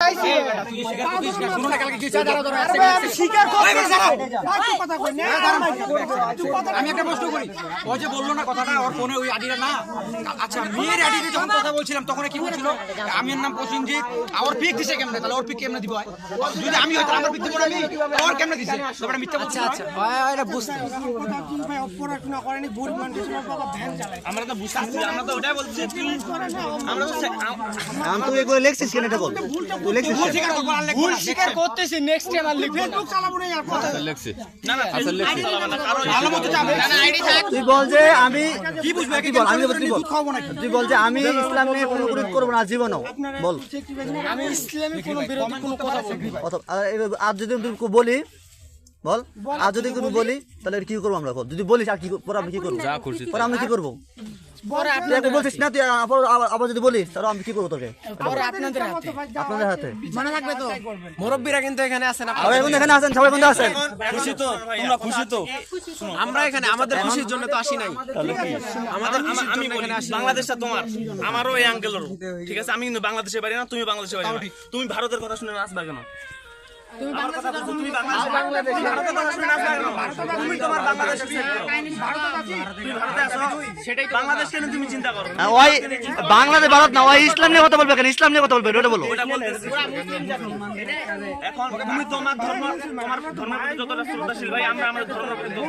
চাইছি আমি একটা প্রশ্ন করি, ও যে বললো না কথাটা ওর ফোনে ওই আডিটা না, আচ্ছা মেয়ের আডিতে যখন কথা বলছিলাম তখন কি বলছিল আমির নাম প্রসেনজিৎ, ওর পিক দিছে কেমনে, তাহলে ওর পিক কেমনে দিব? যদি আমি হয়তো আমার পিক দিব না, আমি ওর কেমনে দিছে? ব্যাপারটা মিথ্যা বলছে। আচ্ছা এটা বুঝতে পড়াশোনা করেনি, ভুল কন্ডিশনের বাবা ভ্যান চালায়। আমরা তো বুঝতেছি, আমরা তো ওটাই বলছি, আমরা তো তুই এগুলো লেখছিস কেন এটা বল, তুই লেখছিস ভুল স্বীকার করবো, আর লিখবো ভুল না। স্বীকার করতেছি, নেক্সট টাইম আর লিখবো না। ফেসবুক চালাবো না আর কথা। না না ভালো মতো যাবে। তুই বল যে আমি কি বুঝবে তুই বল, আমি বল, তুই বল, দুধ খাওয়াবো নাকি? তুই বল যে আমি ইসলাম নিয়ে কোনো বিরোধ করবো না জীবনেও, বল। আমি ইসলামী কোনো বিরোধী কোনো কথা বলবি না। আর যদি তুই বলি বল, আর যদি কোনো বলি তাহলে কি করবো আমরা? বল, যদি বলিস আর কি পরে আমি কি করবো? পরে আমরা কি করবো? পরে তুই একবার বলছিস না, তুই আবার যদি বলিস তাহলে আমি কি করবো তোকে? পরে আপনাদের হাতে আপনাদের হাতে। মনে থাকবে তো। মুরব্বীরা কিন্তু এখানে আছেন, সবাই বন্ধু এখানে আছেন, সবাই বন্ধু আছেন। খুশি তো? তোমরা খুশি তো? আমরা এখানে আমাদের খুশির জন্য তো আসি নাই, আমাদের খুশির জন্য এখানে আসি। বাংলাদেশটা তোমার, আমারও এই আঙ্কেলের, ঠিক আছে? আমি কিন্তু বাংলাদেশে পারি না, তুমি বাংলাদেশে পারি না। তুমি ভারতের কথা শুনে নাচবা কেন? তুমি বাংলাদেশের কথা শুনে নাচবা কেন? তুমি তোমার বাংলাদেশের তুমি ভারতে আছো, সেটাই বাংলাদেশ কেন তুমি চিন্তা করো? ওই বাংলাদেশ ভারত না, ওই ইসলাম নিয়ে কথা বলবে কেন? ইসলাম নিয়ে কথা বলবে, ওটা বলো। ওটা বলতেছি। এখন তুমি তোমার ধর্ম, তোমার ধর্মের প্রতি যতটা শ্রদ্ধাশীল ভাই, আমরা আমাদের ধর্মের প্রতি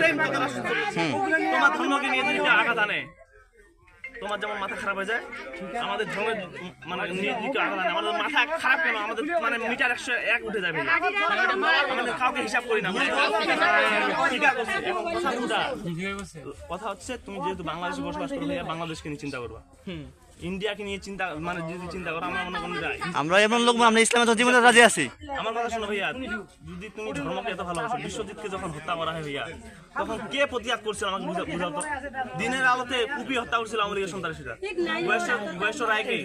সেম ততটা শ্রদ্ধাশীল। তোমার ধর্মকে নিয়ে যদি কেউ আঘাত আনে, তোমার যেমন মাথা খারাপ হয়ে যায়, আমাদের ধর্মের মানে নিয়ে যদি কেউ আঘাত আনে, আমাদের মাথা খারাপ কেন? আমাদের মানে মিটার 101 উঠে যাবে। আমাদের কাউকে হিসাব করি না, স্বীকার করছি। এখন কথা বুঝা, কথা হচ্ছে তুমি যেহেতু বাংলাদেশে বসবাস করো, বাংলাদেশকে নিয়ে চিন্তা করবা। ইন্ডিয়াকে নিয়ে চিন্তা, মানে যদি চিন্তা করো, আমরা মনে করি যাই আমরা এমন লোক, আমরা ইসলামের জীবনে রাজি আছি। আমার কথা শোনো ভাইয়া, যদি তুমি ধর্মকে এত ভালোবাসো, বিশ্বজিৎকে যখন হত্যা করা হয় ভাইয়া, তখন কে প্রতিবাদ করছিল আমাকে বুঝাও তো? দিনের আলোতে কুপি হত্যা করছিল আওয়ামী লীগের সন্ত্রাসীরা। বয়স রায়কে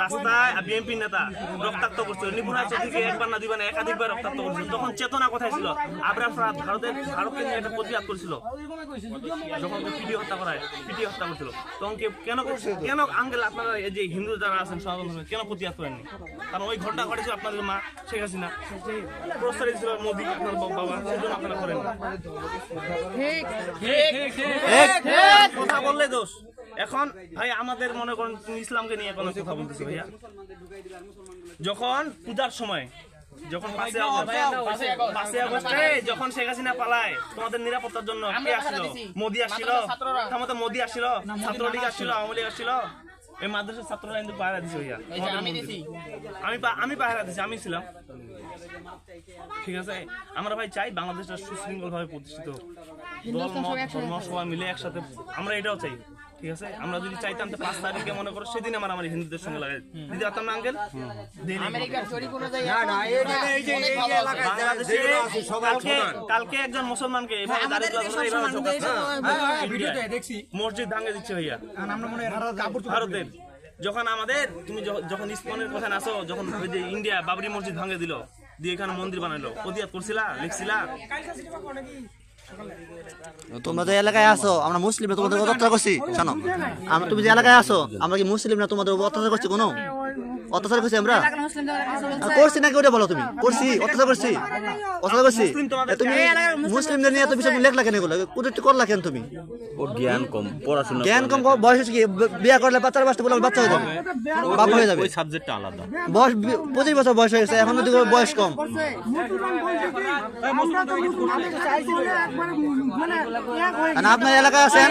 রাস্তায় বিএনপি নেতা রক্তাক্ত করছিল, নিপুণা চৌধুরীকে একবার না দুইবার না একাধিকবার রক্তাক্ত করছিল। তখন চেতনা কোথায় ছিল? আবরার ফারাদ ভারতকে নিয়ে একটা প্রতিবাদ করেছিল। যখন পিটি হত্যা করা হয়, পিটি হত্যা করছিল, তখন কেন আঙ্কেল আপনারা এই যে হিন্দু যারা আছেন সনাতন ধর্মে কেন প্রতিবাদ করেননি? কারণ ওই ঘটনা ঘটেছিল আপনাদের মা শেখ হাসিনা, প্রস্তাব ছিল মোদী আপনার বাবা, সেজন্য আপনারা করেন কথা বললে দোষ। এখন ভাই আমাদের মনে করেন তুমি ইসলামকে নিয়ে কোনো কথা বলতেছো ভাইয়া, যখন পূজার সময়, যখন 5 আগস্টে যখন শেখ হাসিনা পালায়, তোমাদের নিরাপত্তার জন্য কে আসছিল? মোদী আসছিল, মোদী আসছিল, ছাত্রলীগ আসছিল, আওয়ামী লীগ আসছিল। এই মাদ্রাসার ছাত্ররা কিন্তু পাহারা দিছে ভাইয়া, আমি পাহারা দিছি, আমি ছিলাম, ঠিক আছে? আমরা ভাই চাই বাংলাদেশটা সুশৃঙ্খল ভাবে প্রতিষ্ঠিত, ধর্ম সবাই মিলে একসাথে, আমরা এটাও চাই, ঠিক আছে? আমরা যদি চাইতাম তো 5 তারিখে মনে করো সেদিন আমার হিন্দুদের সঙ্গে লাগাই দিতে পারতাম না আঙ্কেল? কালকে একজন মুসলমানকে মসজিদ ভাঙে দিচ্ছে ভাইয়া ভারতের। যখন আমাদের তুমি যখন ইসকনের কথা আসো, যখন ইন্ডিয়া বাবরি মসজিদ ভাঙে দিল, দিয়ে এখানে মন্দির বানাইলো, প্রতিবাদ করছিলা, লিখছিলা? তোমরা যে এলাকায় আসো, আমরা মুসলিম, তোমাদের অত্যাচার করছি? শোনো, আমরা তুমি যে এলাকায় আসো, আমরা কি মুসলিম না তোমাদের অত্যাচার করছি? কোনো অত্যাচার করছি আমরা? করছি নাকি ওটা বলো? তুমি করছি? অত্যাচার করছি? অত্যাচার করছি? তুমি মুসলিমদের নিয়ে এত বিষয় লেখলা কেন? এগুলো কোথায় করলা কেন তুমি? ওর জ্ঞান কম, পড়াশোনা জ্ঞান কম, বয়স কি? বিয়ে করলে বাচ্চা বলে বাচ্চা হয়ে যাবে, বাপ হয়ে যাবে। ওই সাবজেক্টটা আলাদা। বয়স 25 বছর বয়স হয়ে গেছে, এখন যদি বয়স কম। আপনার এলাকায় আছেন